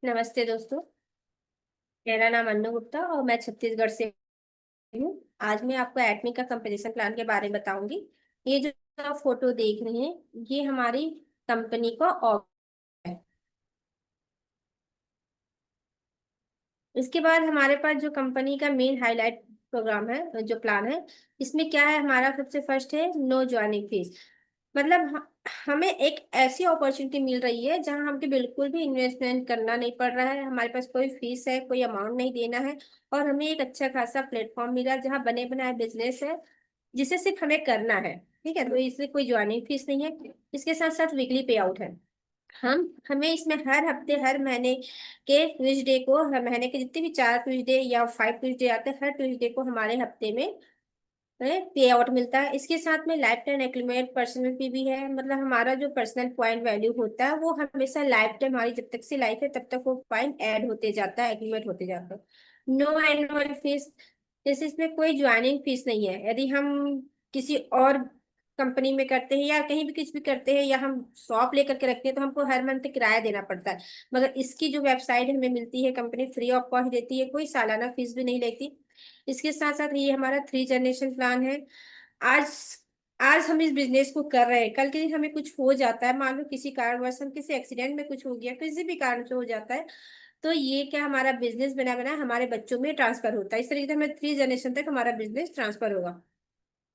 नमस्ते दोस्तों। मेरा नाम अन्नू गुप्ता और मैं छत्तीसगढ़ से हूँ। आज मैं आपको एटमी का कंपटीशन प्लान के बारे में बताऊंगी। ये जो आप फोटो देख रहे हैं ये हमारी कंपनी का ऑफ है। इसके बाद हमारे पास जो कंपनी का मेन हाईलाइट प्रोग्राम है, जो प्लान है, इसमें क्या है, हमारा सबसे फर्स्ट है नो ज्वाइनिंग फीस। मतलब हमें एक ऐसी अपॉर्चुनिटी मिल रही है जहां हमको बिल्कुल भी इन्वेस्टमेंट करना नहीं पड़ रहा है, हमारे पास कोई फीस है, कोई अमाउंट नहीं देना है। और हमें एक अच्छा खासा प्लेटफॉर्म मिला है जहां बने बनाए बिजनेस है जिसे सिर्फ हमें करना है। ठीक है, तो इसलिए कोई ज्वाइनिंग फीस नहीं है। इसके साथ साथ वीकली पे आउट है। हमें इसमें हर हफ्ते हर महीने के ट्यूसडे को, हर महीने के जितने भी 4 ट्यूसडे या 5 ट्यूसडे आते हैं, हर ट्यूसडे को हमारे हफ्ते में पे आउट मिलता है। इसके साथ में लाइफ टाइम एग्रीमेंट पर्सनल पे भी है। मतलब हमारा जो पर्सनल पॉइंट वैल्यू होता है वो हमेशा लाइफ टाइम, हमारी जब तक से लाइफ है तब तक वो पॉइंट ऐड होते जाता है, एग्रीमेंट होते जाता है। नो एनुअल फीस, जैसे इसमें कोई ज्वाइनिंग फीस नहीं है। यदि हम किसी और कंपनी में करते हैं या कहीं भी कुछ भी करते हैं या हम शॉप लेकर के रखते हैं तो हमको हर मंथ किराया देना पड़ता है। मगर इसकी जो वेबसाइट हमें मिलती है, कंपनी फ्री ऑफ कॉस्ट देती है, कोई सालाना फीस भी नहीं लेती। इसके साथ साथ ये हमारा 3 जनरेशन प्लान है। आज आज हम इस बिजनेस को कर रहे हैं, कल के दिन हमें कुछ हो जाता है, मान लो किसी कारणवश हम किसी एक्सीडेंट में कुछ हो गया, किसी भी कारण से हो जाता है, तो ये क्या, हमारा बिजनेस बना बना हमारे बच्चों में ट्रांसफर होता है। इस तरीके से हमें 3 जनरेशन तक हमारा बिजनेस ट्रांसफर होगा।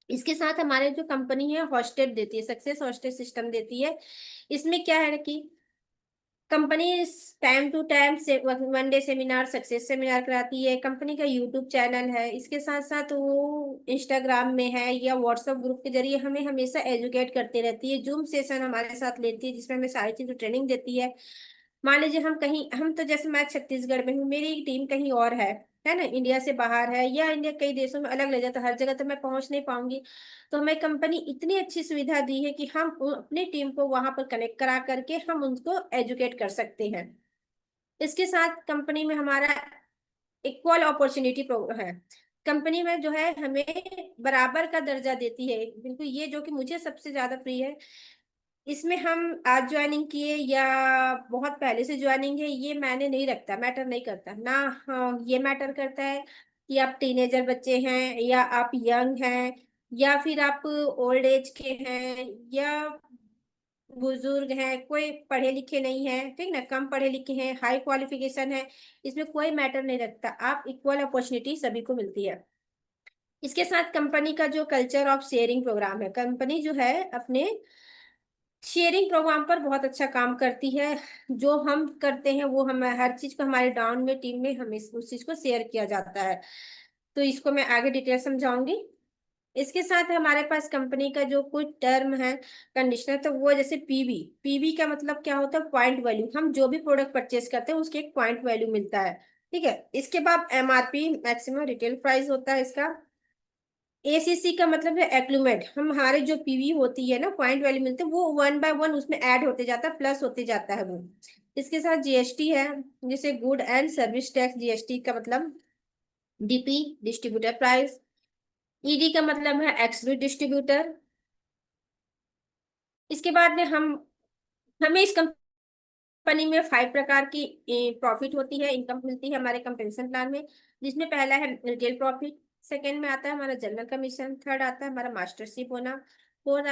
इसके साथ हमारे जो कंपनी है हॉस्टेड देती है, सक्सेस हॉस्टेड सिस्टम देती है। इसमें क्या है कि कंपनी टाइम टू टाइम से 1 डे सेमिनार, सक्सेस सेमिनार कराती है। कंपनी का यूट्यूब चैनल है, इसके साथ साथ वो इंस्टाग्राम में है या व्हाट्सएप ग्रुप के जरिए हमें हमेशा एजुकेट करती रहती है। जूम सेशन हमारे साथ लेती है जिसमें हमें सारी चीज़ ट्रेनिंग देती है। मान लीजिए हम कहीं, हम तो जैसे मैं छत्तीसगढ़ में हूँ, मेरी टीम कहीं और है ना, इंडिया से बाहर है या इंडिया कई देशों में अलग ले जाता, हर जगह तो मैं पहुंच नहीं पाऊंगी। तो हमें कंपनी इतनी अच्छी सुविधा दी है कि हम अपनी टीम को वहां पर कनेक्ट करा करके हम उनको एजुकेट कर सकते हैं। इसके साथ कंपनी में हमारा इक्वल अपॉर्चुनिटी है। कंपनी में जो है हमें बराबर का दर्जा देती है, बिल्कुल, ये जो कि मुझे सबसे ज्यादा प्रिय है। इसमें हम आज ज्वाइनिंग किए या बहुत पहले से ज्वाइनिंग है, ये मैंने नहीं रखता, मैटर नहीं करता ना। हाँ, ये मैटर करता है कि आप टीनेजर बच्चे हैं या आप यंग हैं या फिर आप ओल्ड एज के हैं या बुजुर्ग हैं, कोई पढ़े लिखे नहीं है, ठीक ना, कम पढ़े लिखे हैं, हाई क्वालिफिकेशन है, इसमें कोई मैटर नहीं रखता। आप इक्वल अपॉर्चुनिटी सभी को मिलती है। इसके साथ कंपनी का जो कल्चर ऑफ शेयरिंग प्रोग्राम है, कंपनी जो है अपने शेयरिंग प्रोग्राम पर बहुत अच्छा काम करती है। जो हम करते हैं वो हम हर चीज को हमारे डाउन में टीम में हमें उस चीज को शेयर किया जाता है। तो इसको मैं आगे डिटेल समझाऊंगी। इसके साथ हमारे पास कंपनी का जो कोई टर्म है, कंडीशनर, तो वो जैसे पीवी। पीवी का मतलब क्या होता है, पॉइंट वैल्यू। हम जो भी प्रोडक्ट परचेस करते हैं उसके एक पॉइंट वैल्यू मिलता है। ठीक है, इसके बाद एमआरपी, मैक्सिमम रिटेल प्राइस होता है इसका। एसीसी का मतलब है एक्लूमेट। हम हमारे जो पीवी होती है ना, पॉइंट वैल्यू मिलते हैं, वो 1 बाय 1 उसमें ऐड होते जाता है, प्लस होते जाता है वो। इसके साथ जीएसटी है, जैसे good and service tax, GST का मतलब डीपी, डिस्ट्रीब्यूटर प्राइस। ईडी का मतलब है एक्सक्लूसिव डिस्ट्रीब्यूटर। इसके बाद में हमें इस कंपनी में 5 प्रकार की प्रॉफिट होती है, इनकम मिलती है हमारे कंपेंसेशन प्लान में। जिसमें पहला है रिटेल प्रॉफिट, सेकंड में आता है हमारा जनरल कमीशन, थर्ड आता है हमारा मास्टरशिप होना, फोर्थ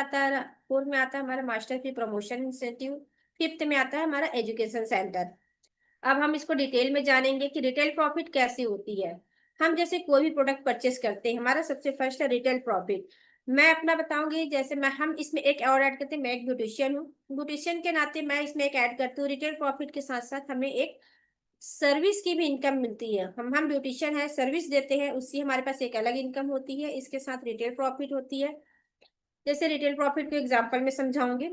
में आता है हमारा मास्टरशिप प्रमोशन इंसेंटिव, फिफ्थ में आता है हमारा एजुकेशन सेंटर। अब हम इसको डिटेल में जानेंगे कि रिटेल प्रॉफिट कैसे होती है। हम जैसे कोई भी प्रोडक्ट परचेस करते हैं, हमारा सबसे फर्स्ट है रिटेल प्रॉफिट। मैं अपना बताऊंगी, जैसे मैं, हम इसमें एक और ऐड करते हैं, मैं एक ब्यूटिशियन हूँ, ब्यूटिशियन के नाते मैं इसमें एक ऐड करती हूँ। रिटेल प्रॉफिट के साथ साथ हमें एक सर्विस की भी इनकम मिलती है। हम ब्यूटिशियन है, सर्विस देते हैं, उसकी हमारे पास एक अलग इनकम होती है, इसके साथ रिटेल प्रॉफिट होती है। जैसे रिटेल प्रॉफिट को एग्जांपल में समझाऊंगी।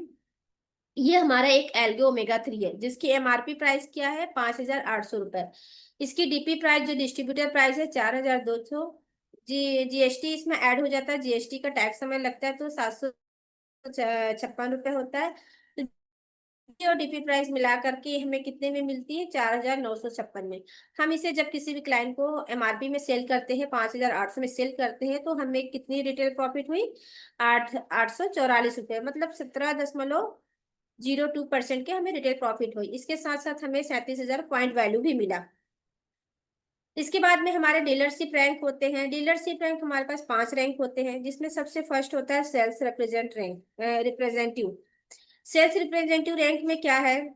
ये हमारा एक एल्गो ओमेगा 3 है जिसकी एमआरपी प्राइस क्या है, 5,800 रुपए। इसकी डीपी प्राइस जो डिस्ट्रीब्यूटर प्राइस है 4,200। जीएसटी इसमें ऐड हो जाता है, जीएसटी का टैक्स हमें लगता है तो 756 रुपये होता है। तो GST और डीपी प्राइस मिला करके हमें कितने में मिलती है, 4,956 में। हम इसे जब किसी भी क्लाइंट को एमआरपी में सेल करते हैं, 5,800 में सेल करते हैं, तो हमें कितनी रिटेल प्रॉफिट हुई, 8,844 रुपये, मतलब 17.5 0.02% के हमें रिटेल प्रॉफिट हुई। इसके साथ साथ हमें 37,000 पॉइंट वैल्यू भी मिला। इसके बाद में हमारे डीलरशिप रैंक होते हैं। डीलरशिप रैंक हमारे पास 5 रैंक होते हैं, जिसमें सबसे फर्स्ट होता है sales representative. Sales representative rank में क्या है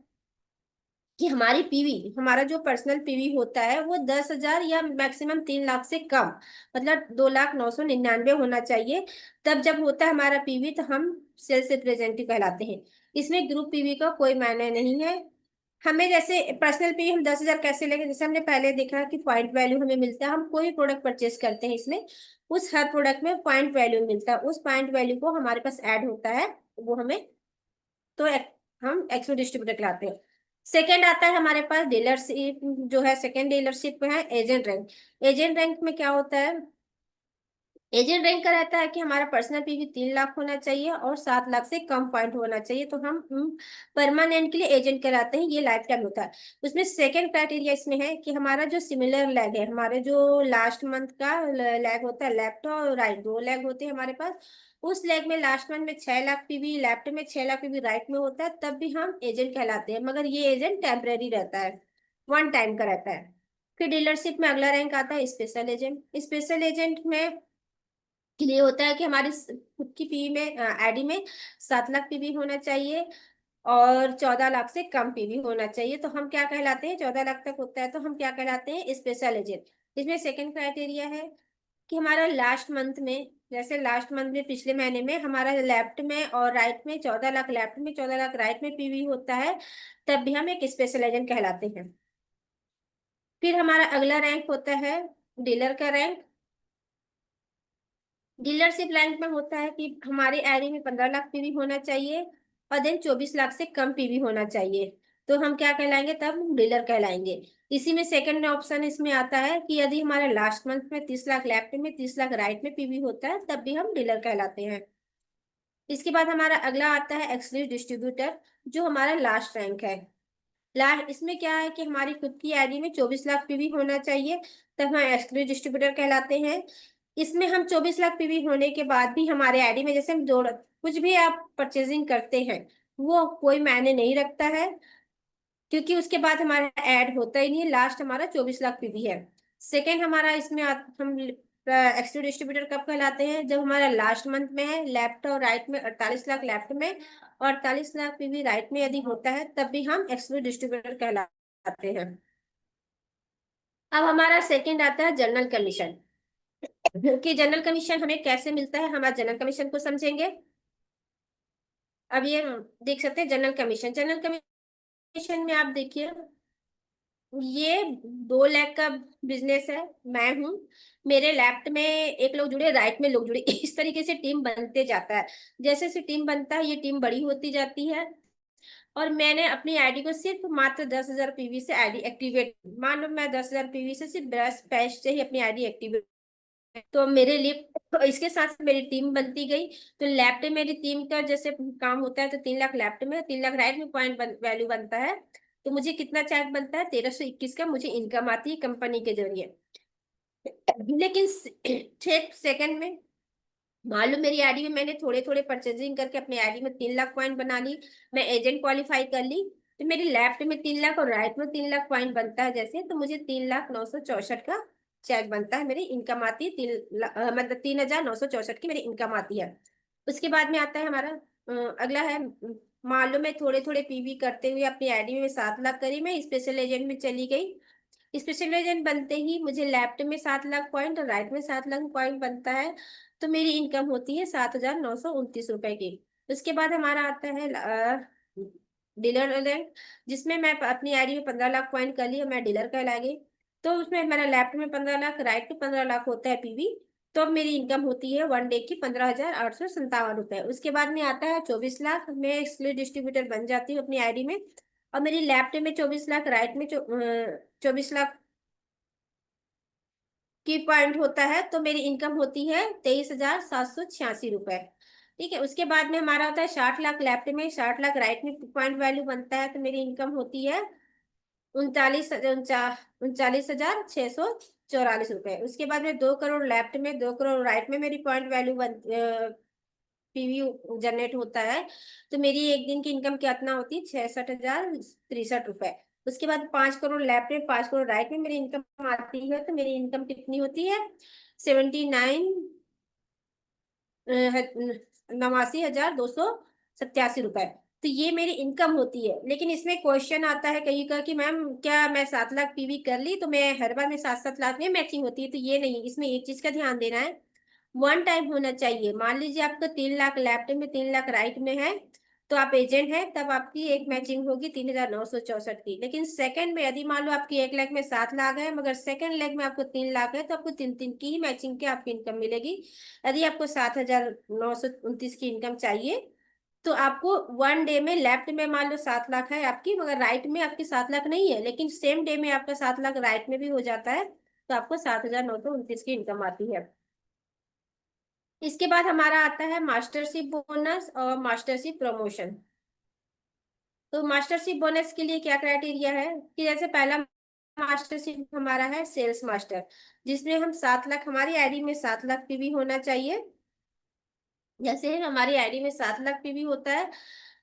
कि हमारी पीवी, हमारा जो पर्सनल पीवी होता है वो 10,000 या मैक्सिमम 3 लाख से कम, मतलब 2,09,99 होना चाहिए। तब जब होता है हमारा पीवी तो हम सेल्स रिप्रेजेंटेटिव कहलाते हैं। इसमें ग्रुप पीवी का कोई मायने नहीं है। हमें जैसे पर्सनल पीवी हम 10,000 कैसे लेंगे, जैसे हमने पहले देखा कि पॉइंट वैल्यू हमें मिलता है। हम कोई प्रोडक्ट परचेज करते हैं, इसमें उस हर प्रोडक्ट में पॉइंट वैल्यू मिलता है। उस पॉइंट वैल्यू को हमारे पास ऐड होता है, वो हमें, तो हम एक्सो डिस्ट्रीब्यूटर कहलाते हैं। सेकेंड आता है हमारे पास डीलरशिप, जो है सेकेंड डीलरशिप में है एजेंट रैंक। एजेंट रैंक में क्या होता है, एजेंट रैंक का रहता है कि हमारा पर्सनल पीवी 3 लाख होना चाहिए और 7 लाख से कम पॉइंट होना चाहिए, तो हम परमानेंट के लिए एजेंट कराते हैं। ये लाइफ टाइम होता है। उसमें सेकंड क्राइटेरिया इसमें है कि हमारा जो सिमिलर लैग है, हमारे जो लास्ट मंथ का लैग होता है, लेफ्ट और राइट 2 लैग होते हैं हमारे पास। उस लैग में लास्ट मंथ में 6 लाख पीवी लेफ्ट में, 6 लाख पीवी राइट में होता है, तब भी हम एजेंट कहलाते हैं। मगर ये एजेंट टेम्परेरी रहता है, वन टाइम का रहता है। फिर डीलरशिप में अगला रैंक आता है स्पेशल एजेंट। स्पेशल एजेंट में के लिए होता है कि हमारी खुद की पीवी में, आईडी में 7 लाख पीवी होना चाहिए और 14 लाख से कम पीवी होना चाहिए, तो हम क्या कहलाते हैं, 14 लाख तक होता है तो हम क्या कहलाते हैं, स्पेशल एजेंट। इसमें सेकंड क्राइटेरिया है कि हमारा लास्ट मंथ में, जैसे लास्ट मंथ में पिछले महीने में हमारा लेफ्ट में और राइट में 14 लाख लेफ्ट में, 14 लाख राइट में पीवी होता है, तब भी हम एक स्पेशल एजेंट कहलाते हैं। फिर हमारा अगला रैंक होता है डीलर का रैंक। डीलरशिप रैंक में होता है कि हमारे एरिया में 15 लाख पीवी होना चाहिए और देन 24 लाख से कम पीवी होना चाहिए, तो हम क्या कहलाएंगे, तब हम डीलर कहलाएंगे। इसी में सेकंड ऑप्शन इसमें आता है कि यदि हमारे लास्ट मंथ में 30 लाख लेफ्ट में, 30 लाख राइट में पीवी होता है, तब भी हम डीलर कहलाते हैं। इसके बाद हमारा अगला आता है एक्सक्लूसिव डिस्ट्रीब्यूटर, जो हमारा लास्ट रैंक है। लास्ट इसमें क्या है कि हमारी खुद की आईडी में 24 लाख पीवी होना चाहिए, तब हम एक्सक्लूसिव डिस्ट्रीब्यूटर कहलाते हैं। इसमें हम 24 लाख पीवी होने के बाद भी हमारे आईडी में, जैसे हम जोड़ कुछ भी आप परचेजिंग करते हैं, वो कोई मायने नहीं रखता है, क्योंकि उसके बाद हमारा ऐड होता ही नहीं है। लास्ट हमारा 24 लाख पीवी है। सेकेंड हमारा इसमें हम एक्सक्लूसिव डिस्ट्रीब्यूटर कब कहलाते हैं, जब हमारा लास्ट मंथ में है, लेफ्ट और राइट में 48 लाख लेफ्ट में और 48 लाख पीवी राइट में यदि होता है, तब भी हम एक्सक्लूसिव डिस्ट्रीब्यूटर कहलाते हैं। अब हमारा सेकेंड आता है जनरल कमीशन। कि जनरल कमीशन हमें कैसे मिलता है, हमारा जनरल कमीशन को समझेंगे। अब ये देख सकते हैं जनरल कमीशन। जनरल कमीशन में आप देखिए, ये 2 लाख का बिजनेस है। मैं हूँ, मेरे लेफ्ट में एक लोग जुड़े, राइट में लोग जुड़े, इस तरीके से टीम बनते जाता है। जैसे जैसे टीम बनता है, ये टीम बड़ी होती जाती है। और मैंने अपनी आईडी को सिर्फ मात्र 10,000 पीवी से आईडी एक्टिवेट, मान लो मैं 10,000 पीवी से सिर्फ 10 पैसे से ही अपनी आईडी एक्टिवेट, तो मेरे लिए, तो इसके साथ मेरी टीम बनती गई। तो लेफ्ट में मेरी टीम का जैसे काम होता है, तो 3 लाख लेफ्ट में, 3 लाख राइट में पॉइंट वैल्यू बनता है, तो मुझे कितना चेक बनता है, 1321 का मुझे इनकम आती है कंपनी के जरिए। लेकिन ठीक सेकंड में मान लो मेरी आईडी में मैंने थोड़े थोड़े परचेजिंग करके अपनी आईडी में 3 लाख पॉइंट बना ली, मैं एजेंट क्वालिफाई कर ली, तो मेरी लेफ्ट में 3 लाख और राइट में 3 लाख पॉइंट बनता है, जैसे तो मुझे 3,0964 का चेक बनता है, मेरी इनकम आती है मतलब 3,964 की मेरी इनकम आती है। उसके बाद में आता है हमारा अगला है, मान लो मैं थोड़े थोड़े पीवी करते हुए अपनी आईडी में 7 लाख करी, मैं स्पेशल एजेंट में चली गई। स्पेशल एजेंट बनते ही मुझे लेफ्ट में 7 लाख पॉइंट और राइट में 7 लाख पॉइंट बनता है, तो मेरी इनकम होती है 7,929 रुपए की। उसके बाद हमारा आता है डीलर रैंक, जिसमें मैं अपनी आईडी में 15 लाख पॉइंट कर ली और मैं डीलर कहला गई। तो उसमें हमारा लेफ्ट में 15 लाख, राइट में 15 लाख होता है पीवी, तो अब मेरी इनकम होती है वन डे की 15,857 रुपए। उसके बाद में आता है 24 लाख, मैं एक्सक्लूसिव डिस्ट्रीब्यूटर बन जाती हूँ अपनी आईडी में, और मेरी लेफ्ट में 24 लाख, राइट में 24 लाख की पॉइंट होता है, तो मेरी इनकम होती है 23,786 रुपए। ठीक है। उसके बाद में हमारा होता है 60 लाख लेफ्ट में, 60 लाख राइट में पॉइंट वैल्यू बनता है, तो मेरी इनकम होती है 39,49,644 रुपए। उसके बाद में 2 करोड़ लेफ्ट में, 2 करोड़ राइट में मेरी पॉइंट वैल्यू पीवी जनरेट होता है, तो मेरी एक दिन की इनकम कितना होती है, 66,063 रुपए। उसके बाद 5 करोड़ लेफ्ट में, 5 करोड़ राइट में मेरी इनकम आती है, तो मेरी इनकम कितनी होती है, 89,82,सत्यासी रुपए। तो ये मेरी इनकम होती है। लेकिन इसमें क्वेश्चन आता है कहीं का कि मैम क्या मैं 7 लाख पीवी कर ली तो मैं हर बार में 7-7 लाख में मैचिंग होती है, तो ये नहीं। इसमें एक चीज का ध्यान देना है, वन टाइम होना चाहिए। मान लीजिए आपका 3 लाख लेफ्ट में, 3 लाख राइट में है, तो आप एजेंट है, तब आपकी एक मैचिंग होगी 3,964 की। लेकिन सेकंड में यदि मान लो आपकी 1 लाख में 7 लाख है, मगर सेकंड लेग में आपको 3 लाख है, तो आपको तीन तीन की ही मैचिंग के आपकी इनकम मिलेगी। यदि आपको 7,929 की इनकम चाहिए, तो आपको वन डे में लेफ्ट में मान लो 7 लाख है आपकी, मगर राइट में आपकी 7 लाख नहीं है, लेकिन सेम डे में आपका 7 लाख राइट में भी हो जाता है, तो आपको 7,929 की इनकम आती है। इसके बाद हमारा आता है मास्टरशिप बोनस और मास्टरशिप प्रमोशन। तो मास्टरशिप बोनस के लिए क्या क्राइटेरिया है कि जैसे पहला मास्टरशिप हमारा है सेल्स मास्टर, जिसमें हम 7 लाख, हमारी आईडी में 7 लाख पीवी होना चाहिए। जैसे हमारी आईडी में 7 लाख पीवी होता है,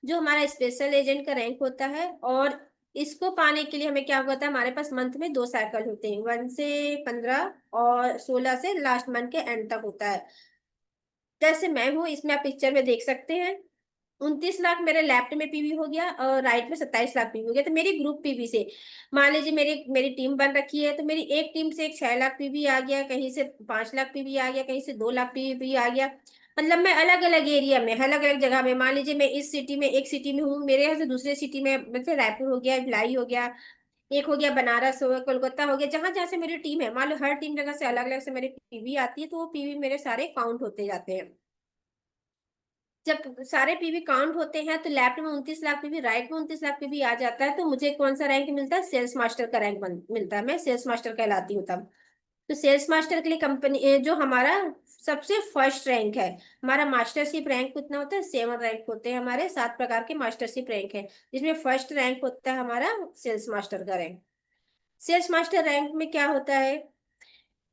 जो हमारा स्पेशल एजेंट का रैंक होता है। और इसको पाने के लिए हमें क्या होता है, हमारे पास मंथ में 2 साइकिल होते हैं, 1 से 15 और 16 से लास्ट मंथ के एंड तक होता है। जैसे मैं हूँ, इसमें आप पिक्चर में देख सकते हैं, 29 लाख मेरे लेफ्ट में पीवी हो गया और राइट में 27 लाख पीवी हो गया। तो मेरी ग्रुप पीवी से मान लीजिए मेरी मेरी टीम बन रखी है, तो मेरी एक टीम से एक 6 लाख पीवी आ गया, कहीं से 5 लाख पीवी आ गया, कहीं से 2 लाख पीवी आ गया। मतलब मैं अलग अलग एरिया में, अलग अलग जगह में, मान लीजिए मैं इस सिटी में, एक सिटी में हूँ, मेरे यहाँ से दूसरे सिटी में, मतलब रायपुर हो गया, भिलाई हो गया, एक हो गया बनारस हो गया, कोलकाता हो गया, जहां जहां से मेरी टीम है, मान लो हर टीम जगह से अलग अलग से मेरी पीवी आती है, तो वो पीवी मेरे सारे काउंट होते जाते हैं। जब सारे पीवी काउंट होते हैं, तो लेफ्ट में 29 लाख पीवी, राइट में 29 लाख पीवी आ जाता है, तो मुझे कौन सा रैंक मिलता है, सेल्स मास्टर का रैंक मिलता है। मैं सेल्स मास्टर कहलाती हूँ तब। तो सेल्स मास्टर के लिए कंपनी जो हमारा सबसे फर्स्ट रैंक है, हमारा मास्टरशिप रैंक कितना होता है, 7 रैंक होते हैं हमारे, 7 प्रकार के मास्टरशिप रैंक है, जिसमें फर्स्ट रैंक होता है हमारा सेल्स मास्टर का रैंक। सेल्स मास्टर रैंक में क्या होता है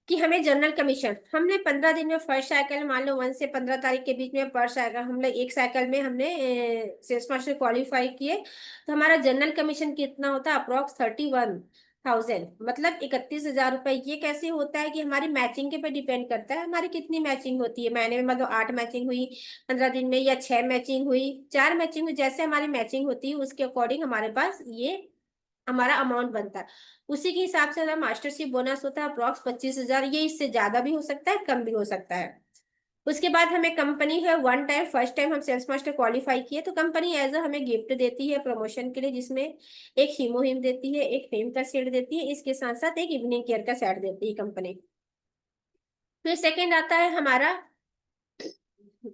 कि हमें जनरल कमीशन, हमने 15 दिन में फर्स्ट साइकिल, मान लो 1 से 15 तारीख के बीच में पर साइकिल, हम लोग एक साइकिल में हमने सेल्स मास्टर क्वालिफाई किए, तो हमारा जनरल कमीशन कितना होता है, अप्रोक्स 31,000, मतलब 31,000 रुपए। ये कैसे होता है कि हमारी मैचिंग के पे डिपेंड करता है, हमारी कितनी मैचिंग होती है महीने में, मतलब 8 मैचिंग हुई 15 दिन में, या 6 मैचिंग हुई, 4 मैचिंग हुई, जैसे हमारी मैचिंग होती है उसके अकॉर्डिंग हमारे पास ये हमारा अमाउंट बनता है। उसी के हिसाब से हमारा मास्टरशिप बोनस होता है अप्रॉक्स 25,000। ये इससे ज्यादा भी हो सकता है, कम भी हो सकता है। उसके बाद हमें कंपनी है वन टाइम, फर्स्ट टाइम हम सेल्स मास्टर क्वालिफाई किए, तो कंपनी एज अ हमें गिफ्ट देती है प्रमोशन के लिए, जिसमें एक हीमो हिम देती है, एक फेम का सेट देती है, इसके साथ साथ एक इवनिंग केयर का सेट देती है कंपनी। फिर सेकंड आता है हमारा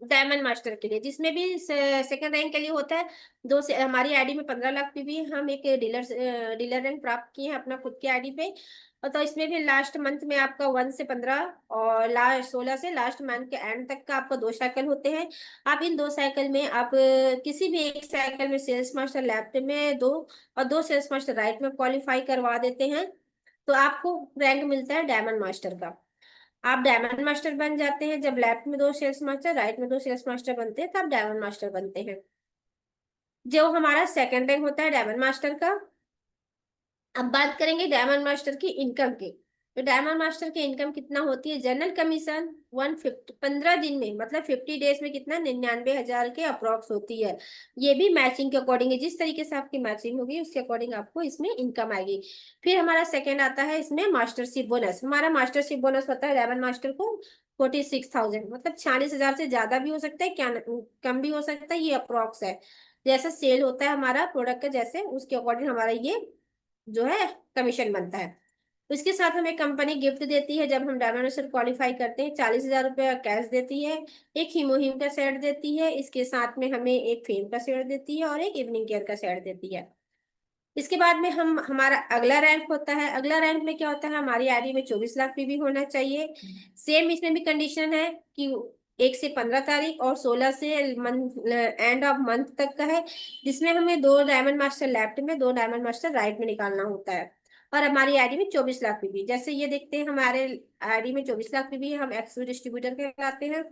डायमंड मास्टर के लिए, जिसमें भी सेकंड रैंक के लिए होता है हमारी आईडी में 15 लाख पीवी, हम एक डीलर रैंक प्राप्त किए हैं अपना खुद की आईडी पे। और तो इसमें भी लास्ट मंथ में आपका 1 से 15 और लास्ट 16 से लास्ट मंथ के एंड तक का आपका 2 साइकिल होते हैं। आप इन 2 साइकिल में आप किसी भी एक साइकिल में सेल्स मास्टर लेफ्ट में दो और 2 सेल्स मास्टर राइट में क्वालिफाई करवा देते हैं, तो आपको रैंक मिलता है डायमंड मास्टर का। आप डायमंड मास्टर बन जाते हैं जब लेफ्ट में 2 सेल्स मास्टर, राइट में 2 सेल्स मास्टर बनते हैं, तब डायमंड मास्टर बनते हैं। जो हमारा सेकंड रैंक होता है डायमंड मास्टर का। अब बात करेंगे डायमंड मास्टर की इनकम की। तो डायमंड मास्टर की इनकम कितना होती है, जनरल कमीशन 150, 15 दिन में, मतलब 50 डेज में कितना, 99,000 के अप्रोक्स होती है। ये भी मैचिंग के अकॉर्डिंग है, जिस तरीके से आपकी मैचिंग होगी उसके अकॉर्डिंग आपको इसमें इनकम आएगी। फिर हमारा सेकेंड आता है इसमें मास्टरशिप बोनस। हमारा मास्टरशिप बोनस होता है डायमंड मास्टर को 46,000, मतलब 46,000 से ज्यादा भी हो सकता है, क्या कम भी हो सकता है, ये अप्रोक्स है। जैसा सेल होता है हमारा प्रोडक्ट का, जैसे उसके अकॉर्डिंग हमारा ये जो है कमीशन बनता है। उसके साथ हमें कंपनी गिफ्ट देती है जब हम डायमंड मास्टर क्वालिफाई करते हैं, 40,000 रुपया कैश देती है, एक हीमोहिम का सेट देती है, इसके साथ में हमें एक फेम का सेट देती है और एक इवनिंग केयर का सेट देती है। इसके बाद में हम हमारा अगला रैंक होता है। अगला रैंक में क्या होता है, हमारी आईडी में 24 लाख पीवी होना चाहिए। सेम इसमें भी कंडीशन है कि 1 से 15 तारीख और 16 से मंथ एंड ऑफ मंथ तक का है, जिसमें हमें 2 डायमंड मास्टर लेफ्ट में, 2 डायमंड मास्टर राइट में निकालना होता है। और हमारी आईडी में 24 लाख पीवी, जैसे ये देखते हैं हमारे आईडी में 24 लाख पीवी है, हम एक्सक्लूसिव डिस्ट्रीब्यूटर कहलाते हैं।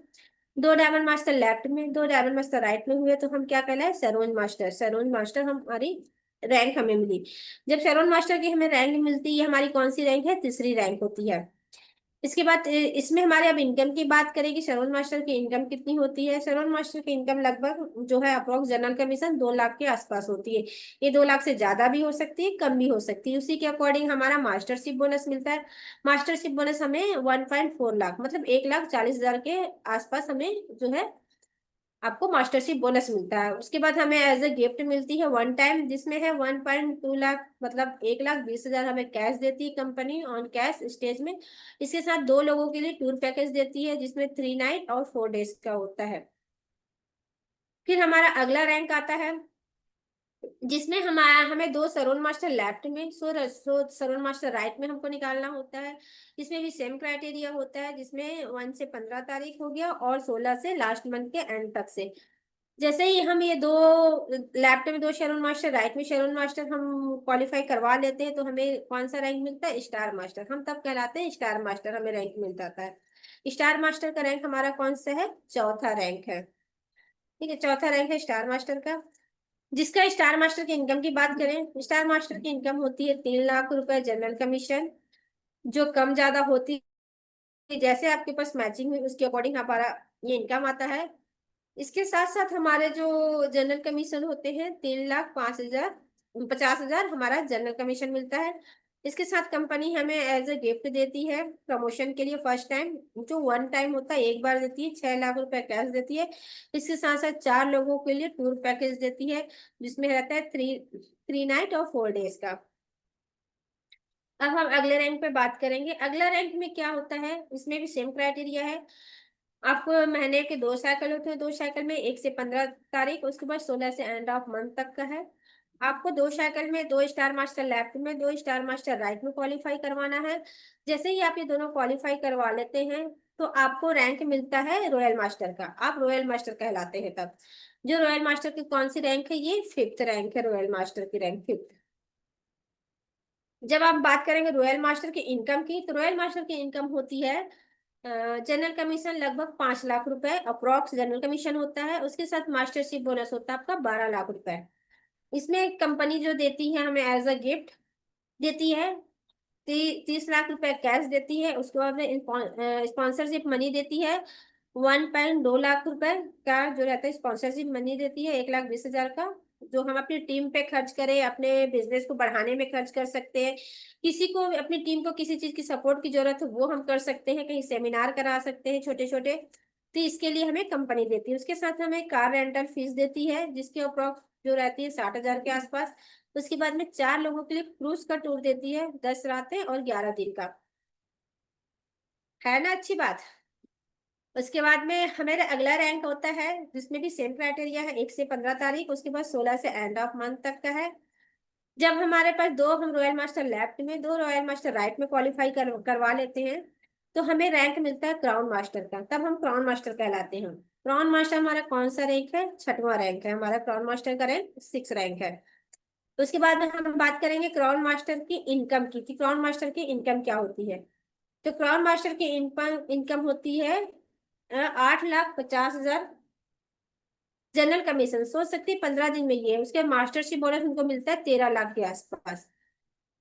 दो डायमंड मास्टर लेफ्ट में, दो डायमंड मास्टर राइट में हुए तो हम क्या कहलाए, सरोज मास्टर। सरोज मास्टर हमारी रैंक हमें मिली। जब सरोज मास्टर की हमें रैंक मिलती है, हमारी कौन सी रैंक है, तीसरी रैंक होती है। इसके बाद इसमें हमारे अब इनकम की बात करें कि सरोज मास्टर की इनकम कितनी होती है। सरोज मास्टर की इनकम लगभग जो है अप्रोक्स जनरल कमीशन 2 लाख के आसपास होती है। ये 2 लाख से ज्यादा भी हो सकती है, कम भी हो सकती है। उसी के अकॉर्डिंग हमारा मास्टरशिप बोनस मिलता है। मास्टरशिप बोनस हमें 1.4 लाख मतलब 1,40,000 के आसपास हमें जो है आपको मास्टरशिप बोनस मिलता है। उसके बाद हमें एज ए गिफ्ट मिलती है वन टाइम, जिसमें है 1.2 लाख मतलब 1,20,000 हमें कैश देती है कंपनी ऑन कैश स्टेज में। इसके साथ 2 लोगों के लिए टूर पैकेज देती है, जिसमें 3 नाइट और 4 डेज का होता है। फिर हमारा अगला रैंक आता है, जिसमें हमारा हमें 2 सरोन मास्टर लेफ्ट में, सरोन मास्टर राइट में हमको निकालना होता है। इसमें भी सेम क्राइटेरिया होता है, जिसमें 1 से 15 तारीख हो गया और 16 से लास्ट मंथ के एंड तक से। जैसे ही हम ये दो लेफ्ट में 2 शेरोन मास्टर, राइट में शेरोन मास्टर हम क्वालिफाई करवा लेते हैं, तो हमें कौन सा रैंक मिलता है, स्टार मास्टर। हम तब कहलाते हैं स्टार मास्टर, हमें रैंक मिल जाता है। स्टार मास्टर का रैंक हमारा कौन सा है, चौथा रैंक है। ठीक है, चौथा रैंक है स्टार मास्टर का। जिसका स्टार मास्टर की इनकम की बात करें, स्टार मास्टर की इनकम होती है 3 लाख रुपए जनरल कमीशन, जो कम ज्यादा होती है जैसे आपके पास मैचिंग हुई उसके अकॉर्डिंग हमारा ये इनकम आता है। इसके साथ साथ हमारे जो जनरल कमीशन होते हैं 3,05,000 50,000 हमारा जनरल कमीशन मिलता है। इसके साथ कंपनी हमें एज ए गिफ्ट देती है प्रमोशन के लिए फर्स्ट टाइम, जो वन टाइम होता है, एक बार देती है, 6 लाख रुपए कैश देती है। इसके साथ साथ 4 लोगों के लिए टूर पैकेज देती है, जिसमें रहता है थ्री थ्री नाइट और 4 डेज का। अब हम अगले रैंक पे बात करेंगे। अगला रैंक में क्या होता है, इसमें भी सेम क्राइटेरिया है। आपको महीने के 2 साइकिल होते हैं, 2 साइकिल में 1 से 15 तारीख, उसके बाद 16 से एंड ऑफ मंथ तक का है। आपको 2 साइकिल में 2 स्टार मास्टर लेफ्ट में, 2 स्टार मास्टर राइट में क्वालिफाई करवाना है। जैसे ही आप ये दोनों क्वालिफाई करवा लेते हैं, तो आपको रैंक मिलता है रॉयल मास्टर का। आप रॉयल मास्टर कहलाते हैं तब। जो रॉयल मास्टर की कौन सी रैंक है, ये फिफ्थ रैंक है, रॉयल मास्टर की रैंक फिफ्थ। जब आप बात करेंगे रॉयल मास्टर की इनकम की, तो रॉयल मास्टर की इनकम होती है जनरल कमीशन लगभग 5 लाख रुपए अप्रोक्स जनरल कमीशन होता है। उसके साथ मास्टरशिप बोनस होता है आपका 12 लाख रुपए। इसमें कंपनी जो देती है हमें एज अ गिफ्ट देती है 30 लाख रुपए कैश देती है। उसके बाद में स्पॉन्सरशिप मनी देती है 1.2 लाख रुपए का जो रहता है, स्पॉन्सरशिप मनी देती है 1,20,000 का, जो हम अपनी टीम पे खर्च करें, अपने बिजनेस को बढ़ाने में खर्च कर सकते हैं। किसी को अपनी टीम को किसी चीज की सपोर्ट की जरूरत है, वो हम कर सकते हैं, कहीं सेमिनार करा सकते हैं छोटे छोटे। तो इसके लिए हमें कंपनी देती है। उसके साथ हमें कार रेंटल फीस देती है, जिसके अप्रोक्स जो रहती है 60,000 के आसपास। उसके बाद में 4 लोगों के लिए क्रूज का टूर देती है, 10 रातें और 11 दिन का। है ना अच्छी बात। उसके बाद में हमारा अगला रैंक होता है, जिसमें भी सेम क्राइटेरिया है, 1 से 15 तारीख, उसके बाद 16 से एंड ऑफ मंथ तक का है। जब हमारे पास दो हम रॉयल मास्टर लेफ्ट में, दो रॉयल मास्टर राइट में क्वालिफाई करवा लेते हैं, तो हमें रैंक मिलता है क्राउन मास्टर का। तब हम क्राउन मास्टर कहलाते हैं। क्राउन मास्टर हमारा कौन सा रैंक है, छठवां रैंक है हमारा। क्राउन मास्टर का रैंक 6 रैंक है। उसके बाद में हम बात करेंगे क्राउन मास्टर की इनकम की, कि क्राउन मास्टर की इनकम क्या होती है। तो क्राउन मास्टर की इनकम इनकम होती है 8,50,000 जनरल कमीशन। सोच सकते हैं 15 दिन में ये है। उसके मास्टरशिप बोनस उनको मिलता है 13 लाख के आसपास।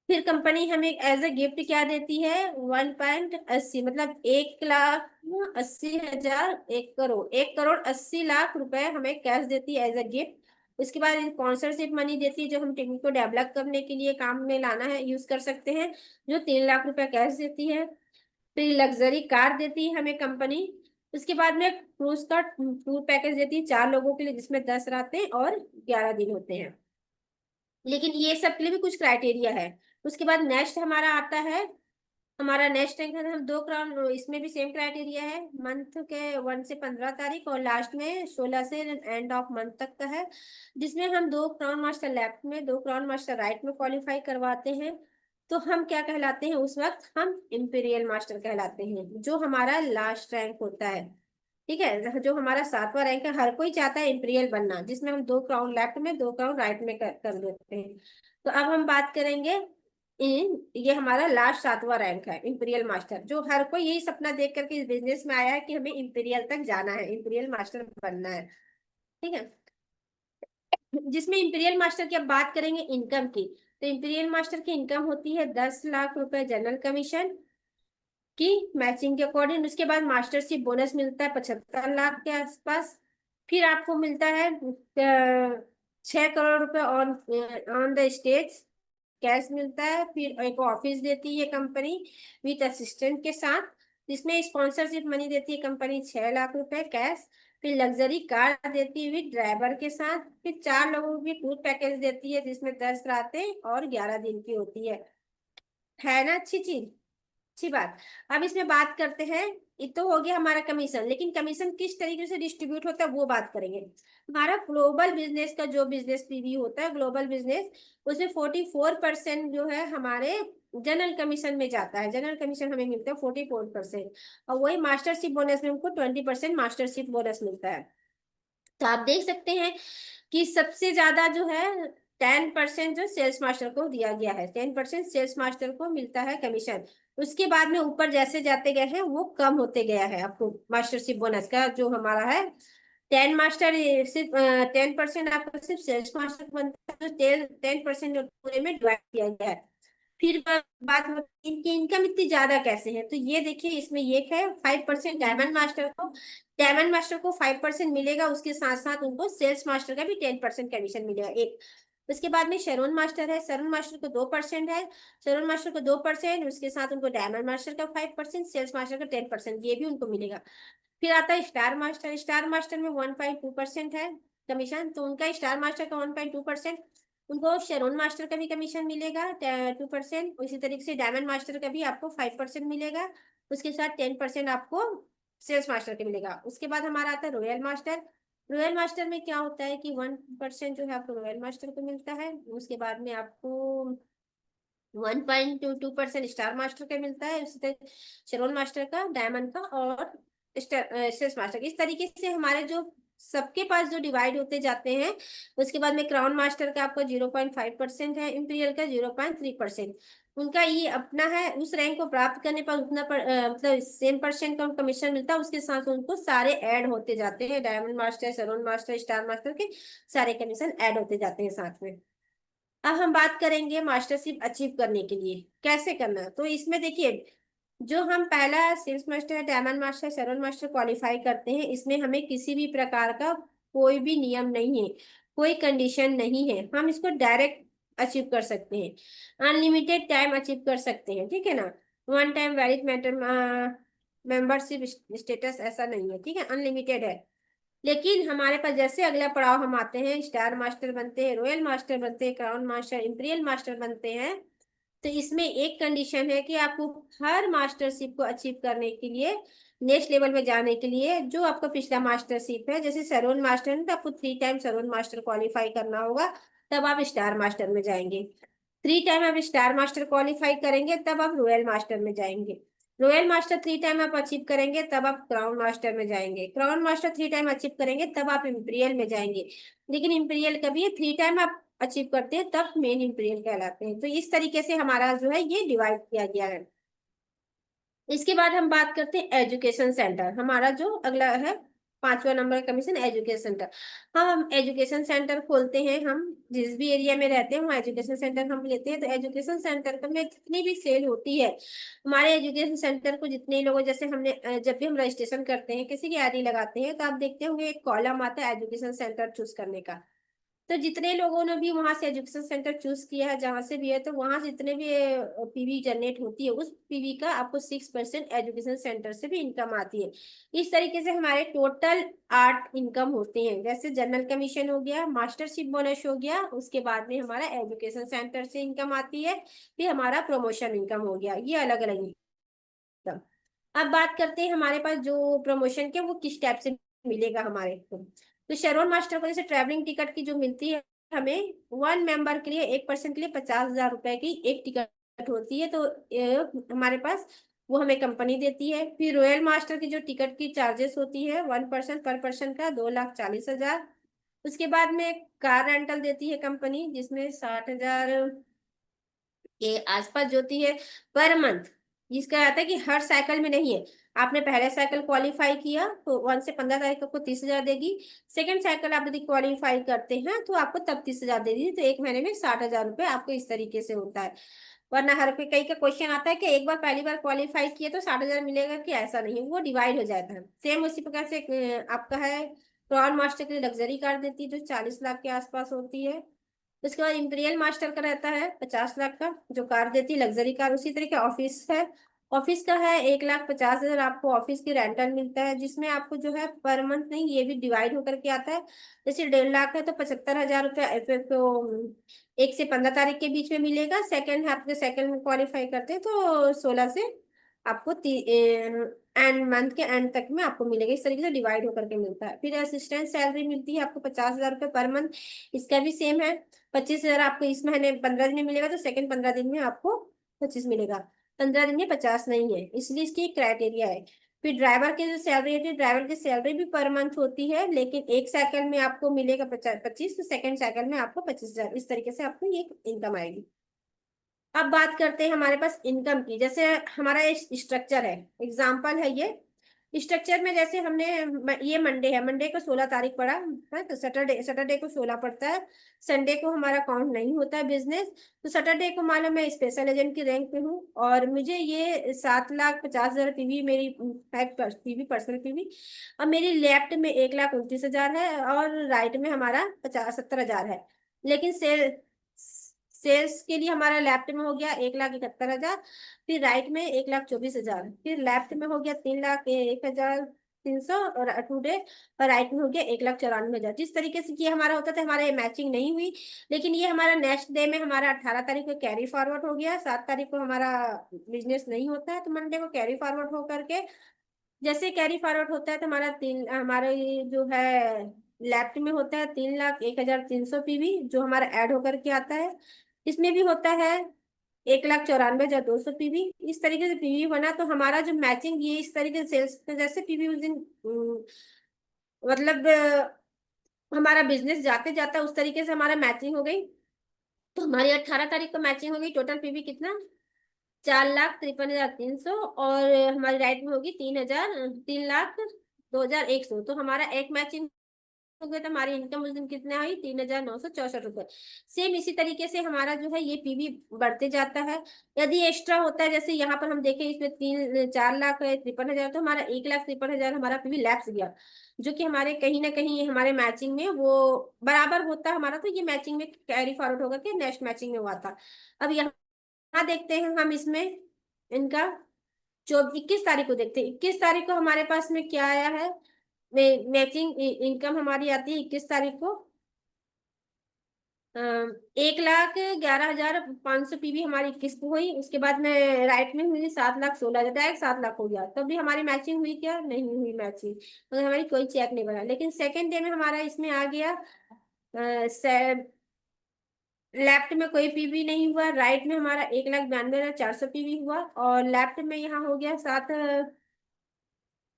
फिर कंपनी हमें एज ए गिफ्ट क्या देती है, 1.80 मतलब 1,80,000, 1 करोड़, 1,80,00,000 रुपए हमें कैश देती है एज ए गिफ्ट। उसके बाद स्पॉन्सरशिप मनी देती है, जो हम टीम को डेवलप करने के लिए काम में लाना है, यूज कर सकते हैं, जो 3 लाख रुपए कैश देती है। फिर लग्जरी कार देती है हमें कंपनी। उसके बाद में क्रूज का टूर पैकेज देती है 4 लोगों के लिए, जिसमें 10 रातें और 11 दिन होते हैं। लेकिन ये सब के लिए भी कुछ क्राइटेरिया है। उसके बाद नेक्स्ट हमारा आता है, हमारा नेक्स्ट रैंक है हम 2 क्राउन। इसमें भी सेम क्राइटेरिया है, मंथ के 1 से 15 तारीख और लास्ट में 16 से एंड ऑफ मंथ तक का है, जिसमें हम 2 क्राउन मास्टर लेफ्ट में, 2 क्राउन मास्टर राइट में क्वालिफाई करवाते हैं। तो हम क्या कहलाते हैं, उस वक्त हम इंपीरियल मास्टर कहलाते हैं, जो हमारा लास्ट रैंक होता है। ठीक है, जो हमारा 7वां रैंक है। हर कोई चाहता है इंपीरियल बनना, जिसमें हम 2 क्राउन लेफ्ट में, 2 क्राउन राइट में कर देते हैं। तो अब हम बात करेंगे ये हमारा लास्ट 7वां रैंक है इंपीरियल मास्टर, जो हर कोई यही सपना देख करके इस बिजनेस में आया है कि हमें इंपीरियल तक जाना है, इंपीरियल मास्टर बनना है। ठीक है। जिसमें इंपीरियल मास्टर की अब बात करेंगे इनकम की, तो इंपीरियल मास्टर की इनकम होती है 10 लाख रुपए जनरल कमीशन की मैचिंग के अकॉर्डिंग। उसके बाद मास्टरशिप बोनस मिलता है 75 लाख के आसपास। फिर आपको मिलता है 6 करोड़ रुपए on on the stage cash मिलता है। फिर एक ऑफिस देती है कंपनी विद असिस्टेंट के साथ, जिसमें स्पॉन्सरशिप मनी देती है कंपनी 6 लाख रुपए कैश। फिर लग्जरी कार देती है विद ड्राइवर के साथ। फिर 4 लोगों की टूर पैकेज देती है, जिसमें 10 रातें और 11 दिन की होती है ना। अच्छी चीज, अच्छी बात। अब इसमें बात करते हैं, ये तो हो गया हमारा कमीशन, लेकिन कमीशन किस तरीके से डिस्ट्रीब्यूट होता है वो बात करेंगे। हमारा ग्लोबल बिजनेस का जो बिजनेस पीवी होता है, ग्लोबल बिजनेस, उसमें 44% जो है हमारे जनरल कमीशन में जाता है। जनरल कमीशन हमें मिलता है 44%। और वही मास्टरशिप बोनस में हमको 20% मास्टरशिप बोनस मिलता है। तो आप देख सकते हैं कि सबसे ज्यादा जो है 10% जो सेल्स मास्टर को दिया गया है, 10% सेल्स मास्टर को मिलता है कमीशन। उसके बाद में ऊपर जैसे जाते गए हैं वो कम होते गया है। आपको मास्टरशिप बोनस का जो हमारा है 10 मास्टर, सिर्फ 10% आपको सिर्फ सेल्स मास्टर को बनता है, तो 10% जो पूरे में डिवाइड किया गया है। फिर बात होती है इनकी इनकम इतनी ज्यादा कैसे है, तो ये देखिए इसमें ये है 5% डायमंड मास्टर को, डायमंड मास्टर को 5% मिलेगा, उसके साथ साथ उनको सेल्स मास्टर का भी 10% कमीशन मिलेगा एक। उसके बाद में शरून मास्टर है, शरून मास्टर को 2% है, शरून मास्टर को 2%, उसके साथ उनको डायमंड मास्टर का 5%, सेल्स मास्टर का 10%, ये भी उनको मिलेगा। फिर आता है स्टार मास्टर, स्टार मास्टर में 1.2% है कमीशन, तो उनका स्टार मास्टर का 1.2%, उनको शेरोन मास्टर का भी कमीशन मिलेगा 2%। उसी तरीके से डायमंड मास्टर का भी आपको 5% मिलेगा, उसके साथ 10% आपको सेल्स मास्टर का मिलेगा। उसके बाद हमारा आता है रॉयल मास्टर। रॉयल मास्टर में क्या होता है कि 1% जो है आपको रॉयल मास्टर को मिलता है। उसके बाद में आपको 1.22% स्टार मास्टर का मिलता है, उसी तरह शेरोन मास्टर का, डायमंड का और सेल्स मास्टर। इस तरीके से हमारे जो सबके पास जो डिवाइड होते जाते हैं। उसके बाद में क्राउन मास्टर का आपको 0.5% है, इंपीरियल का 0.3%। उनका ये अपना है, उस रैंक को प्राप्त करने पर उतना मतलब सेम परसेंट का कमीशन मिलता है। उसके साथ उनको सारे ऐड होते जाते हैं, diamond master, Charon master, star master के सारे कमीशन ऐड होते जाते हैं साथ में। अब हम बात करेंगे मास्टरशिप अचीव करने के लिए कैसे करना है। तो इसमें देखिए, जो हम पहला सेल्स मास्टर, डायमंड मास्टर, सैरोन मास्टर क्वालिफाई करते हैं, इसमें हमें किसी भी प्रकार का कोई भी नियम नहीं है, कोई कंडीशन नहीं है, हम इसको डायरेक्ट अचीव कर सकते हैं, अनलिमिटेड टाइम अचीव कर सकते हैं। ठीक है ना। One time valid matter membership status ऐसा नहीं है, ठीक है, अनलिमिटेड है। लेकिन हमारे पास जैसे अगला पड़ाव हम आते हैं, स्टार मास्टर बनते हैं, रॉयल मास्टर बनते हैं, क्राउन मास्टर, इंपीरियल मास्टर बनते हैं, तो इसमें एक कंडीशन है कि आपको हर मास्टरशिप को अचीव करने के लिए, नेक्स्ट लेवल में जाने के लिए, जो आपका पिछला मास्टरशिप है, जैसे सरोन मास्टर है तो आपको 3 टाइम सरोन मास्टर क्वालिफाई करना होगा, तब आप स्टार मास्टर में जाएंगे। 3 टाइम आप स्टार मास्टर क्वालिफाई करेंगे तब आप रॉयल मास्टर में जाएंगे। रॉयल मास्टर 3 टाइम आप अचीव करेंगे तब आप क्राउन मास्टर में जाएंगे। क्राउन मास्टर 3 टाइम अचीव करेंगे तब आप इंपीरियल में जाएंगे। लेकिन इंपीरियल कभी 3 टाइम आप अचीव करते हैं तब मेन इंपीरियल कहलाते हैं। तो इस तरीके से हमारा जो है ये डिवाइड किया गया है। इसके बाद हम बात करते हैं एजुकेशन सेंटर, हमारा जो अगला है 5वां नंबर का कमीशन एजुकेशन सेंटर। हम एजुकेशन सेंटर खोलते हैं, हम जिस भी एरिया में रहते हैं वहाँ एजुकेशन सेंटर हम लेते हैं। तो एजुकेशन सेंटर में जितनी भी सेल होती है, हमारे एजुकेशन सेंटर को जितने लोगों, जैसे हमने जब भी हम रजिस्ट्रेशन करते हैं, किसी की आईडी लगाते हैं, तो आप देखते होंगे एक कॉलम आता है एजुकेशन सेंटर चूज करने का। तो जितने लोगों ने भी वहां से एजुकेशन सेंटर चूज किया है, जहां से भी है, तो वहां से जितने भी पीवी जनरेट होती है, उस पीवी का आपको 6% एजुकेशन सेंटर से भी इनकम आती है। इस तरीके से हमारे टोटल 8 इनकम होते हैं, जैसे जनरल कमीशन हो गया, मास्टरशिप बोनस हो गया, उसके बाद में हमारा एजुकेशन सेंटर से इनकम आती है, फिर हमारा प्रमोशन इनकम हो गया, ये अलग अलग इनकम। अब बात करते हैं हमारे पास जो प्रमोशन के वो किस टाइप से मिलेगा हमारे को। तो शेरोन मास्टर को जैसे ट्रैवलिंग टिकट की जो मिलती है हमें, 1 मेंबर के लिए, 1 पर्सन के लिए 50,000 रुपए की एक टिकट होती है। तो हमारे पास वो हमें कंपनी देती है। फिर रॉयल मास्टर की जो टिकट की चार्जेस होती है 1 पर्सन पर पर्सन का 2,40,000। उसके बाद में कार रेंटल देती है कंपनी, जिसमें 60,000 ये आसपास ज्योति है पर मंथ, जिसका आता है कि हर साइकिल में नहीं है। आपने पहले साइकिल क्वालिफाई किया तो 1 से 15 तारीख आपको 30,000 देगी। सेकंड साइकिल आप यदि क्वालिफाई करते हैं तो आपको तब 30,000 दे दी, तो एक महीने में 60,000 रुपये आपको इस तरीके से होता है। वरना हर कोई कई का क्वेश्चन आता है कि एक बार पहली बार क्वालिफाई किए तो 60,000 मिलेगा, कि ऐसा नहीं है, वो डिवाइड हो जाता है। सेम उसी प्रकार से आपका है क्राउन मास्टर के लिए लग्जरी कार देती है जो 40 लाख के आसपास होती है। उसके बाद इंपीरियल मास्टर का रहता है 50 लाख का, जो कार देती है लग्जरी कार। उसी तरीके ऑफिस है, ऑफिस का है 1,50,000 आपको ऑफिस की रेंटल मिलता है, जिसमें आपको जो है पर मंथ नहीं, ये भी डिवाइड होकर के आता है। जैसे 1.5 लाख है तो 75,000 रुपया तो 1 से 15 तारीख के बीच में मिलेगा। सेकंड है आपके सेकंड में क्वालिफाई करते हैं तो 16 से आपको एंड मंथ के एंड तक में आपको मिलेगा। इस तरीके से डिवाइड होकर के मिलता है। फिर असिस्टेंट सैलरी मिलती है आपको 50,000 रुपये पर मंथ। इसका भी सेम है, 25,000 आपको इस महीने 15 दिन में मिलेगा, तो सेकंड 15 दिन में आपको 25 मिलेगा। 15 दिन में 50 नहीं है, इसलिए इसकी क्राइटेरिया है। फिर ड्राइवर की जो सैलरी होती है, ड्राइवर की सैलरी भी पर मंथ होती है, लेकिन एक साइकिल में आपको मिलेगा 25, तो सेकंड साइकिल में आपको 25,000। इस तरीके से आपको ये इनकम आएगी। अब बात करते हैं हमारे पास इनकम की। जैसे हमारा स्ट्रक्चर है, एग्जाम्पल है ये स्ट्रक्चर में। जैसे हमने ये मंडे है, मंडे को 16 तारीख पड़ा है, तो सैटरडे सैटरडे को 16 पड़ता है। संडे को हमारा काउंट नहीं होता है बिजनेस। तो सैटरडे को मालूम मैं स्पेशल एजेंट की रैंक पे हूँ, और मुझे ये 7,50,000 पीवी मेरी है, पीवी पर्सनल पीवी। और मेरी लेफ्ट में 1,29,000 है, और राइट में हमारा 70,000 है। लेकिन सेल्स के लिए हमारा लेफ्ट में हो गया 1,71,000, फिर राइट में 1,24,000, फिर लेफ्ट में हो गया 3,01,300 और टुडे, और राइट में हो गया 1,94,000। जिस तरीके से ये हमारा होता था, हमारा ये मैचिंग नहीं हुई। लेकिन ये हमारा नेक्स्ट डे में हमारा 18 तारीख को कैरी फॉरवर्ड हो गया। 7 तारीख को हमारा बिजनेस नहीं होता है, तो मंडे को कैरी फॉरवर्ड होकर के, जैसे कैरी फॉरवर्ड होता है तो हमारा ये जो है लेफ्ट में होता है 3,01,300 पीवी, जो हमारा ऐड होकर के आता है। इसमें भी होता है 1,94,200 पीवी। इस तरीके से पीवी बना, तो हमारा जो मैचिंग ये इस तरीके से सेल्स जैसे पीवी उस दिन मतलब हमारा बिजनेस जाते जाता उस तरीके से हमारा मैचिंग हो गई। तो हमारी 18 तारीख को मैचिंग हो गई। टोटल पीवी कितना? 4,53,300, और हमारी राइट में होगी 3,02,100। तो हमारा एक मैचिंग हो गया, तो हमारी इनकम उस दिन कितना हुई? 3,964 रुपये। सेम इसी तरीके से हमारा जो है ये पीवी बढ़ते जाता है। यदि एक्स्ट्रा होता है, जैसे यहाँ पर हम देखें इसमें 4,53,000, तो हमारा 1,53,000 हमारा पीवी लैप्स गया, जो कि हमारे कहीं ना कहीं हमारे मैचिंग में वो बराबर होता है हमारा, तो ये मैचिंग में कैरी फॉरवर्ड होगा कि नेक्स्ट मैचिंग में हुआ था। अब यहाँ देखते हैं हम इसमें इनका 21 तारीख को देखते हैं। 21 तारीख को हमारे पास में क्या आया है? मैचिंग इनकम हमारी आती है 21 तारीख को 1,11,500 पीवी हमारी किस्त हुई। उसके बाद में राइट में हुई 7,16,000, डायरेक्ट 7 लाख हो गया। तब भी हमारी मैचिंग हुई क्या? नहीं हुई मैचिंग, मतलब हमारी कोई चेक नहीं बना। लेकिन सेकेंड डे में हमारा इसमें आ गया लेफ्ट में कोई पीवी नहीं हुआ, राइट में हमारा 1,92,400 पीवी हुआ, और लेफ्ट में यहाँ हो गया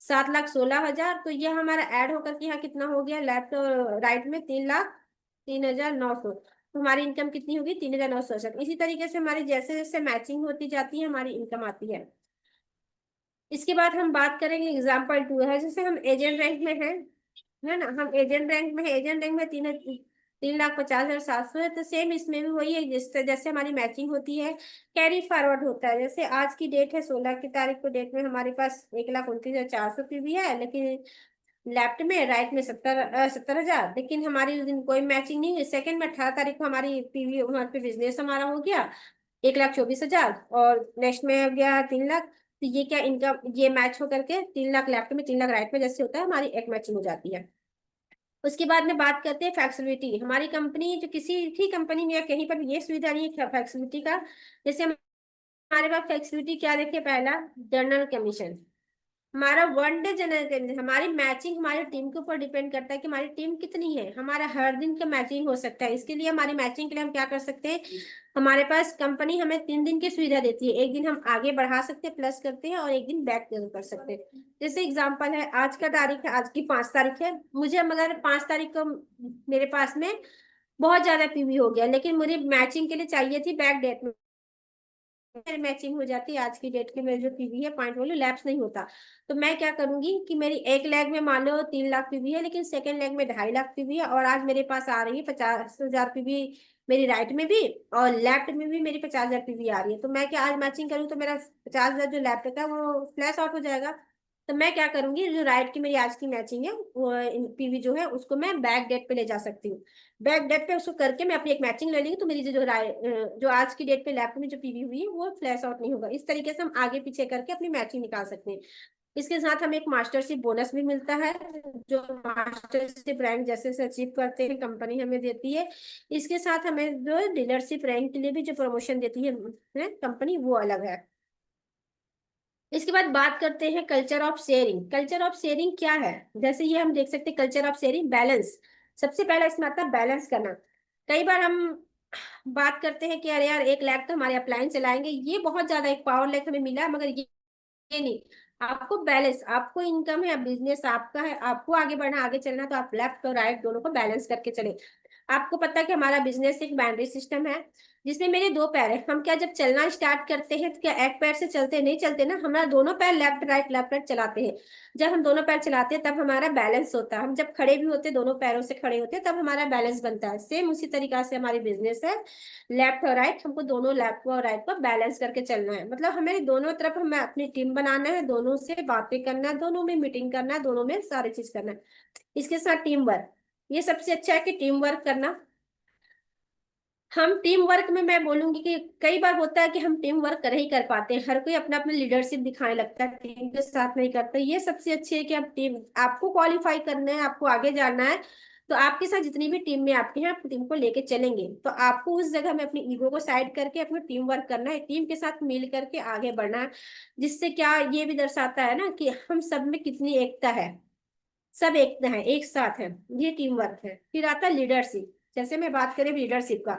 7,16,000। तो ये हमारा ऐड होकर के यहाँ कितना हो गया? लेफ्ट और राइट में 3,03,900। तो हमारी इनकम कितनी होगी? 3,960। इसी तरीके से हमारी जैसे जैसे मैचिंग होती जाती है हमारी इनकम आती है। इसके बाद हम बात करेंगे एग्जाम्पल 2 है। जैसे हम एजेंट रैंक में हैं, है ना, हम एजेंट रैंक में है। एजेंट रैंक में 3,50,700 है। तो सेम इसमें भी वही है, जैसे जैसे हमारी मैचिंग होती है कैरी फॉरवर्ड होता है। जैसे आज की डेट है 16 की तारीख को, डेट में हमारे पास 1,29,400 की भी है, लेकिन लेफ्ट में राइट में 70,000। लेकिन हमारी उस दिन कोई मैचिंग नहीं हुई। सेकंड में 18 तारीख को हमारी पीवी वहाँ पे बिजनेस हमारा हो गया 1,24,000, और नेक्स्ट में हो गया 3 लाख। तो ये क्या इनकम, ये मैच होकर के 3 लाख लेफ्ट में 3 लाख राइट में जैसे होता है, हमारी एक मैचिंग हो जाती है। उसके बाद में बात करते हैं फ्लेक्सिबिलिटी। हमारी कंपनी जो किसी भी कंपनी में या कहीं पर भी ये सुविधा नहीं है फ्लेक्सिबिलिटी का। जैसे हमारे पास फ्लेक्सिबिलिटी क्या देखिए, पहला जनरल कमीशन। हमारा 1 डे जनरल, हमारी मैचिंग हमारी टीम के ऊपर डिपेंड करता है कि हमारी टीम कितनी है। हमारा हर दिन का मैचिंग हो सकता है। इसके लिए हमारी मैचिंग के लिए हम क्या कर सकते हैं, हमारे पास कंपनी हमें 3 दिन की सुविधा देती है। एक दिन हम आगे बढ़ा सकते हैं, प्लस करते हैं, और एक दिन बैक कर सकते हैं। जैसे एग्जाम्पल है, आज का तारीख है, आज की 5 तारीख है। मुझे मगर 5 तारीख को मेरे पास में बहुत ज्यादा पीवी हो गया, लेकिन मुझे मैचिंग के लिए चाहिए थी बैक डेट में। मैचिंग हो जाती है, आज की डेट की मेरी जो पीवी है पॉइंट वैल्यू लैप्स नहीं होता। तो मैं क्या करूंगी कि मेरी एक लेग में मान लो 3 लाख पीवी है, लेकिन सेकंड लेग में 2.5 लाख पीवी है, और आज मेरे पास आ रही है 50,000 पीवी, मेरी राइट में भी और लेफ्ट में भी मेरी 50,000 पीवी आ रही है। तो मैं क्या आज मैचिंग करूँ तो मेरा 50,000 जो लेफ्ट का वो फ्लैश आउट हो जाएगा। तो मैं क्या करूंगी, जो राइट की मेरी आज की मैचिंग है वो पीवी जो है उसको मैं बैक डेट पे ले जा सकती हूँ। बैक डेट पे उसको करके मैं अपनी एक मैचिंग ले लेंगी, तो मेरी जो आज की डेट पे लेफ्ट में जो पीवी हुई है वो फ्लैश आउट नहीं होगा। इस तरीके से हम आगे पीछे करके अपनी मैचिंग निकाल सकते हैं। इसके साथ हमें एक मास्टरशिप बोनस भी मिलता है, जो मास्टरशिप रैंक जैसे से अचीव करते हैं कंपनी हमें देती है। इसके साथ हमें जो डीलरशिप रैंक के लिए भी जो प्रमोशन देती है कंपनी, वो अलग है। इसके बाद बात करते हैं culture of sharing. Culture of sharing क्या है, जैसे ये हम देख सकते हैं कल्चर ऑफ शेयरिंग बैलेंस। सबसे पहला इसमें आता है बैलेंस करना। कई बार हम बात करते हैं कि अरे यार 1 लाख तो हमारे अपलाइन चलाएंगे, ये बहुत ज्यादा एक पावर लैक हमें मिला है, मगर ये नहीं। आपको बैलेंस, आपको इनकम है, बिजनेस आपका है, आपको आगे बढ़ना, आगे चलना, तो आप लेफ्ट और राइट दोनों को बैलेंस करके चले। आपको पता है कि हमारा बिजनेस एक बाइनरी सिस्टम है, जिसमें मेरे 2 पैर है। हम क्या जब चलना स्टार्ट करते हैं तो क्या एक पैर से चलते नहीं चलते ना, हमारा दोनों पैर लेफ्ट राइट चलाते हैं। जब हम दोनों पैर चलाते हैं तब हमारा बैलेंस होता है। हम जब खड़े भी होते हैं, दोनों पैरों से खड़े होते हैं, तब हमारा बैलेंस बनता है। सेम उसी तरीका से हमारी बिजनेस है, लेफ्ट और राइट, हमको दोनों लेफ्ट और राइट को बैलेंस करके चलना है। मतलब हमें दोनों तरफ हमें अपनी टीम बनाना है, दोनों से बातें करना है, दोनों में मीटिंग करना है, दोनों में सारी चीज करना है। इसके साथ टीम वर्क, ये सबसे अच्छा है कि टीम वर्क करना। हम टीम वर्क में मैं बोलूंगी कि कई बार होता है कि हम टीम वर्क कर ही कर पाते हैं, हर कोई अपना अपना लीडरशिप दिखाने लगता है, टीम के साथ नहीं करता। ये सबसे अच्छी है कि आप टीम, आपको क्वालिफाई करना है, आपको आगे जाना है, तो आपके साथ जितनी भी टीम में आपके हैं आप टीम को लेके चलेंगे। तो आपको उस जगह में अपनी ईगो को साइड करके अपना टीम वर्क करना है, टीम के साथ मिल करके आगे बढ़ना है। जिससे क्या ये भी दर्शाता है ना कि हम सब में कितनी एकता है, सब एक है, एक साथ है, ये टीम वर्क है। फिर आता है लीडरशिप। जैसे मैं बात करें लीडरशिप का,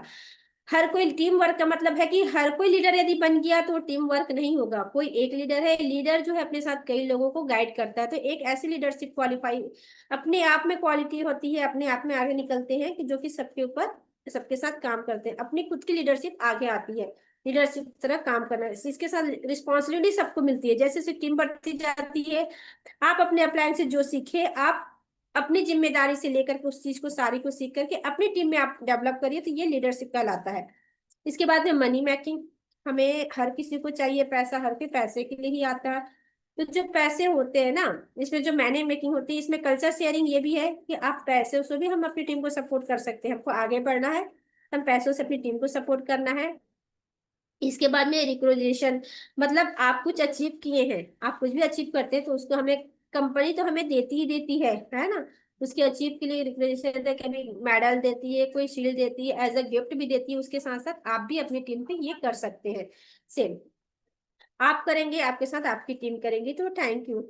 हर कोई टीम वर्क का मतलब है कि हर कोई लीडर यदि बन गया तो टीम वर्क नहीं होगा। कोई एक लीडर है, लीडर जो है अपने साथ कई लोगों को गाइड करता है, तो एक ऐसी लीडरशिप क्वालिफाई अपने आप में क्वालिटी होती है, अपने आप में आगे निकलते हैं कि जो कि सबके ऊपर, सबके साथ काम करते हैं, अपनी खुद की लीडरशिप आगे आती है। लीडरशिप तरह काम करना है, इसके साथ रिस्पॉन्सिबिलिटी सबको मिलती है, जैसे जैसे टीम बढ़ती जाती है। आप अपने अपलाइन से जो सीखे, आप अपनी जिम्मेदारी से लेकर के उस चीज को सारी को सीख करके अपनी टीम में आप डेवलप करिए, तो ये लीडरशिप कहलाता है। इसके बाद में मनी मेकिंग, हमें हर किसी को चाहिए पैसा, हर कोई पैसे के लिए ही आता है। तो जो पैसे होते हैं ना, इसमें जो मनी मेकिंग होती है, इसमें कल्चर शेयरिंग ये भी है कि आप पैसे से भी हम अपनी टीम को सपोर्ट कर सकते हैं। हमको आगे बढ़ना है, हम पैसों से अपनी टीम को सपोर्ट करना है। इसके बाद में रिकग्निशन, मतलब आप कुछ अचीव किए हैं, आप कुछ भी अचीव करते हैं तो उसको हमें, कंपनी तो हमें देती ही देती है ना। उसके अचीव के लिए रिकग्निशन है, कभी मेडल देती है, कोई शील्ड देती है, एज अ गिफ्ट भी देती है। उसके साथ साथ आप भी अपनी टीम पे ये कर सकते हैं। सेम आप करेंगे, आपके साथ आपकी टीम करेंगी। तो थैंक यू।